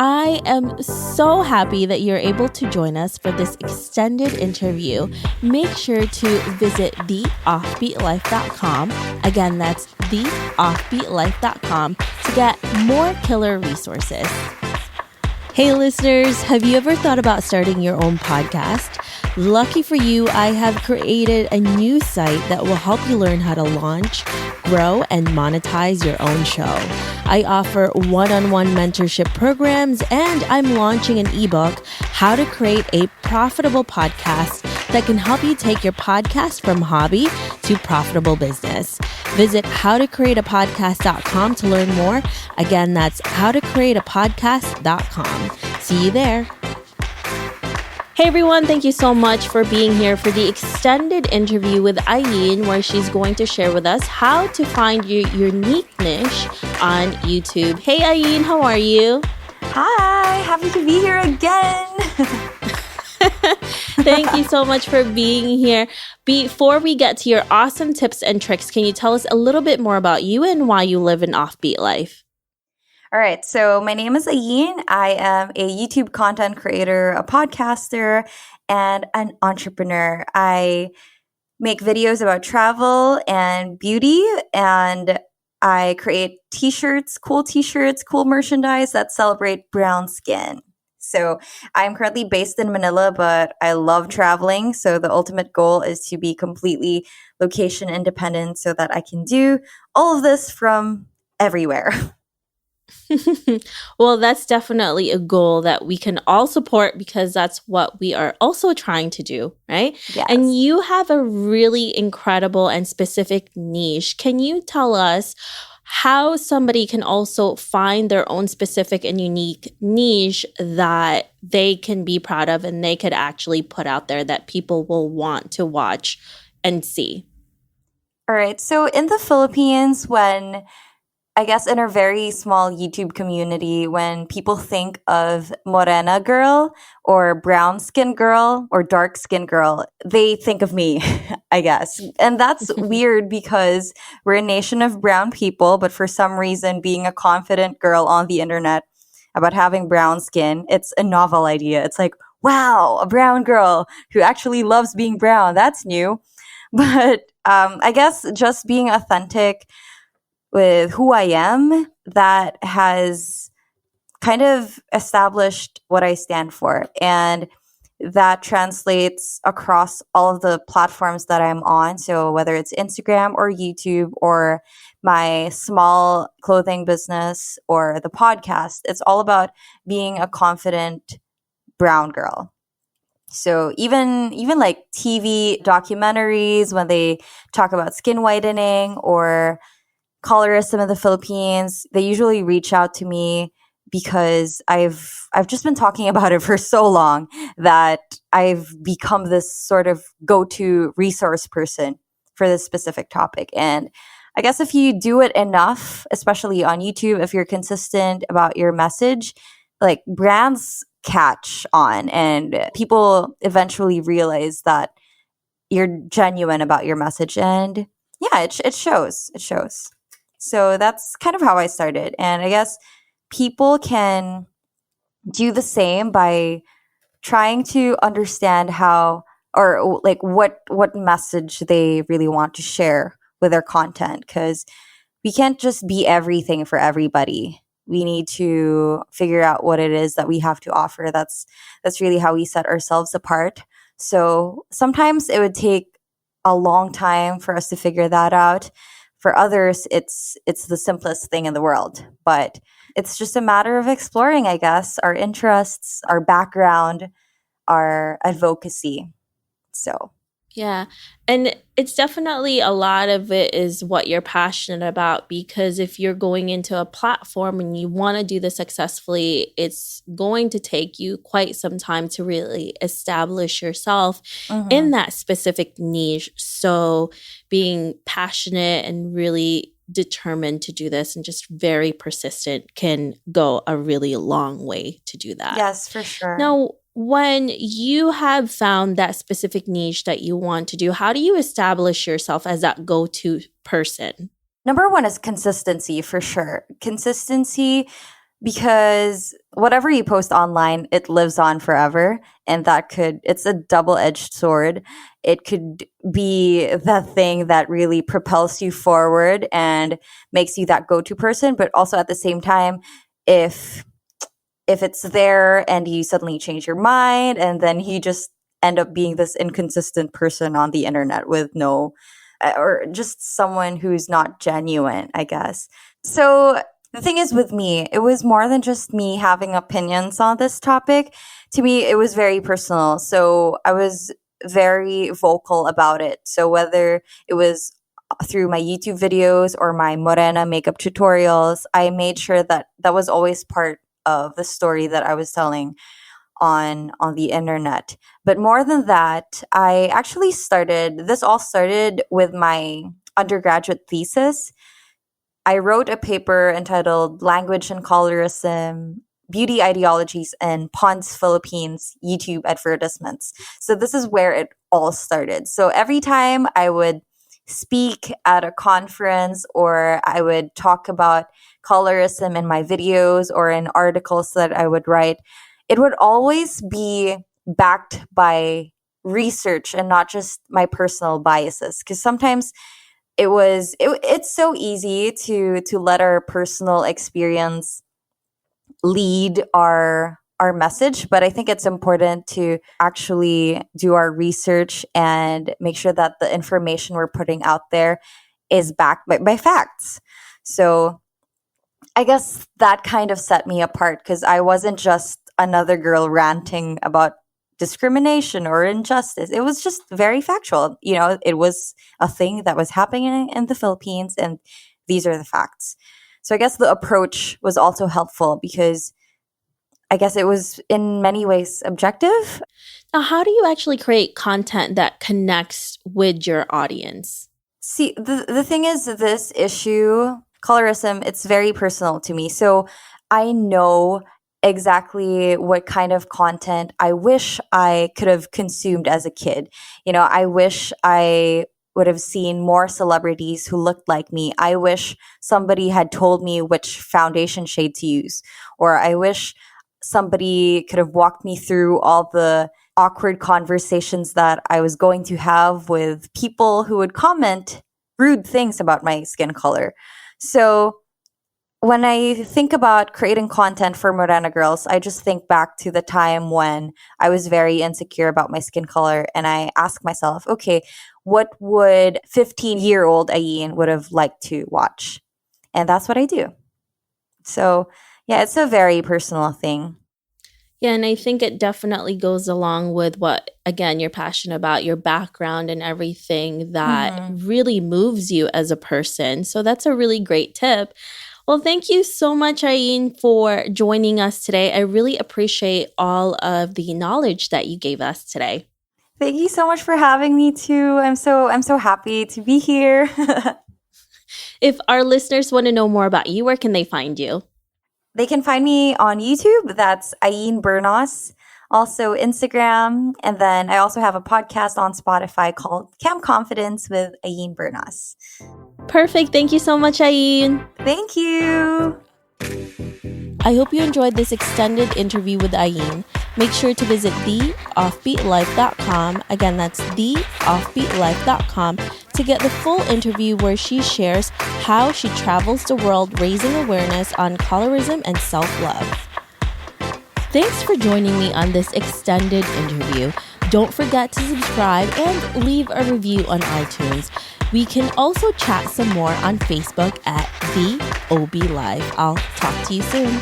I am so happy that you're able to join us for this extended interview. Make sure to visit theoffbeatlife.com. Again, that's theoffbeatlife.com to get more killer resources. Hey listeners, have you ever thought about starting your own podcast? Lucky for you, I have created a new site that will help you learn how to launch, grow, and monetize your own show. I offer one-on-one mentorship programs, and I'm launching an ebook, How to Create a Profitable Podcast, that can help you take your podcast from hobby to profitable business. Visit howtocreateapodcast.com to learn more. Again, that's howtocreateapodcast.com. See you there. Hey everyone, thank you so much for being here for the extended interview with Ayin, where she's going to share with us how to find your unique niche on YouTube. Hey Ayin, how are you? Hi, happy to be here again. Thank you so much for being here. Before we get to your awesome tips and tricks, can you tell us a little bit more about you and why you live an offbeat life? All right, so my name is Ayin. I am a YouTube content creator, a podcaster, and an entrepreneur. I make videos about travel and beauty, and I create t-shirts, cool merchandise that celebrate brown skin. So I'm currently based in Manila, but I love traveling. So the ultimate goal is to be completely location independent so that I can do all of this from everywhere. Well, that's definitely a goal that we can all support because that's what we are also trying to do, right? Yes. And you have a really incredible and specific niche. Can you tell us how somebody can also find their own specific and unique niche that they can be proud of and they could actually put out there that people will want to watch and see? All right. So in the Philippines, I guess in our very small YouTube community, when people think of morena girl or brown skin girl or dark skin girl, they think of me, I guess. And that's weird because we're a nation of brown people, but for some reason, being a confident girl on the internet about having brown skin, it's a novel idea. It's like, wow, a brown girl who actually loves being brown. That's new. But I guess just being authentic with who I am, that has kind of established what I stand for. And that translates across all of the platforms that I'm on. So whether it's Instagram or YouTube or my small clothing business or the podcast, it's all about being a confident brown girl. So even like TV documentaries, when they talk about skin whitening or COLORISM in the Philippines, they usually reach out to me because I've just been talking about it for so long that I've become this sort of go-to resource person for this specific topic. And I guess if you do it enough, especially on YouTube, if you're consistent about your message, like brands catch on and people eventually realize that you're genuine about your message. And yeah, it shows. It shows. So that's kind of how I started. And I guess people can do the same by trying to understand how or like what message they really want to share with their content, because we can't just be everything for everybody. We need to figure out what it is that we have to offer. That's really how we set ourselves apart. So sometimes it would take a long time for us to figure that out. For others, it's the simplest thing in the world, but it's just a matter of exploring, I guess, our interests, our background, our advocacy. So Yeah. And it's definitely a lot of it is what you're passionate about, because if you're going into a platform and you want to do this successfully, it's going to take you quite some time to really establish yourself in that specific niche. So being passionate and really determined to do this and just very persistent can go a really long way to do that. yes, for sure. Now, when you have found that specific niche that you want to do, how do you establish yourself as that go-to person? Number one is consistency, for sure. Consistency because whatever you post online, it lives on forever. And it's a double-edged sword. It could be the thing that really propels you forward and makes you that go-to person. But also at the same time, if it's there and you suddenly change your mind and then you just end up being this inconsistent person on the internet with no, or just someone who's not genuine, I guess. So the thing is with me, it was more than just me having opinions on this topic. To me, it was very personal. So I was very vocal about it. So whether it was through my YouTube videos or my Morena makeup tutorials, I made sure that that was always part of the story that I was telling on the internet. But more than that, this all started with my undergraduate thesis. I wrote a paper entitled Language and Colorism, Beauty Ideologies in Pond's Philippines YouTube Advertisements. So this is where it all started. So every time I would speak at a conference or I would talk about colorism in my videos or in articles that I would write, it would always be backed by research and not just my personal biases. Because sometimes it's so easy to let our personal experience lead our message, but I think it's important to actually do our research and make sure that the information we're putting out there is backed by facts. So I guess that kind of set me apart because I wasn't just another girl ranting about discrimination or injustice. It was just very factual. It was a thing that was happening in the Philippines, and these are the facts. So I guess the approach was also helpful because I guess it was in many ways objective. Now, how do you actually create content that connects with your audience? See, the thing is, this issue, colorism, it's very personal to me. So I know exactly what kind of content I wish I could have consumed as a kid. I wish I would have seen more celebrities who looked like me. I wish somebody had told me which foundation shade to use. Or I wish somebody could have walked me through all the awkward conversations that I was going to have with people who would comment rude things about my skin color. So when I think about creating content for Morena Girls, I just think back to the time when I was very insecure about my skin color, and I ask myself, okay, what would 15-year-old Ayin would have liked to watch? And that's what I do. So yeah, it's a very personal thing. Yeah, and I think it definitely goes along with what, again, you're passionate about, your background and everything that really moves you as a person. So that's a really great tip. Well, thank you so much, Ayin, for joining us today. I really appreciate all of the knowledge that you gave us today. Thank you so much for having me too. I'm so happy to be here. If our listeners want to know more about you, where can they find you? They can find me on YouTube. That's Ayin Bernos. Also Instagram. And then I also have a podcast on Spotify called Cam Confidence with Ayin Bernos. Perfect. Thank you so much, Ayin. Thank you. I hope you enjoyed this extended interview with Ayin. Make sure to visit theoffbeatlife.com. Again, that's theoffbeatlife.com to get the full interview where she shares how she travels the world raising awareness on colorism and self-love. Thanks for joining me on this extended interview. Don't forget to subscribe and leave a review on iTunes. We can also chat some more on Facebook at The OB Live. I'll talk to you soon.